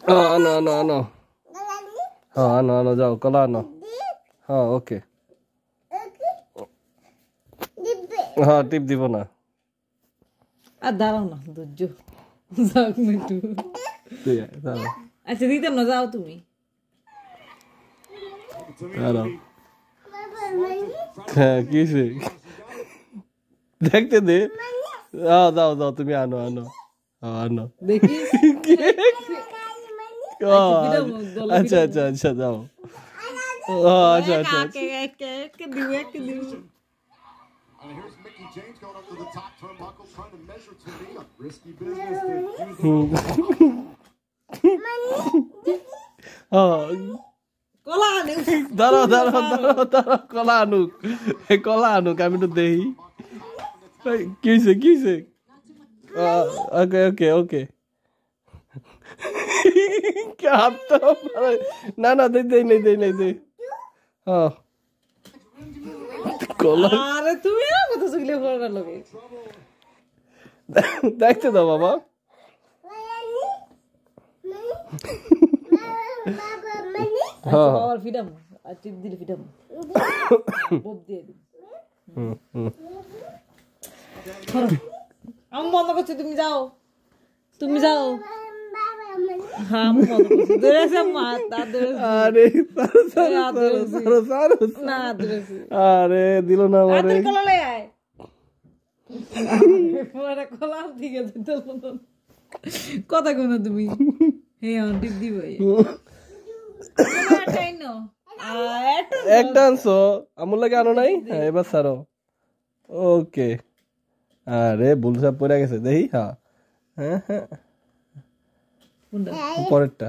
আনো আনো আনো হ্যাঁ আনো আনো যাও কলা আনো হ্যাঁ ওকে হ্যাঁ টিপ দিব না আর দাঁড়াও না ধৈর্য যাও একটু আচ্ছা দিতাম না যাও তুমি হ্যাঁ কিসে দেখতে দে দাও দাও দাও তুমি আনো আনো আনো দেখি আচ্ছা আচ্ছা আচ্ছা যাও আচ্ছা আচ্ছা Here's Mickey James going up to the top turnbuckle, trying to measure to me a risky business. দাঁড়াও দাঁড়াও দাঁড়াও দাঁড়াও কলা আনুক আমি তো দেখি কিসে কিসে ওকে ওকে ওকে না না দেই নেই দেই নেই দেই হ্যাঁ কলা আরে তুমি না কত সুগলে ফোন লগে দেখতে দাও বাবা হ্যাঁ আর ফিডাম আর টিপ দিলে ফিডাম বব দিয়ে দিই আমি বন্ধ করছি তুমি যাও হ্যাঁ আমি বন্ধ করছি ধরেছে মাথা ধরেছে আরে সারো না ধরেছে আরে দিল না আমারে আরে কলা লই আয় পরে কলা দিকে দিতে কথা কই না তুমি হে অন টিপ দিবই একটা আনছো আমুল লাগে আনো নাই হ্যাঁ এবার সারো ওকে আরে বুলসা পড়ে গেছে দেখি হ্যাঁ হ্যাঁ হ্যাঁ পরেরটা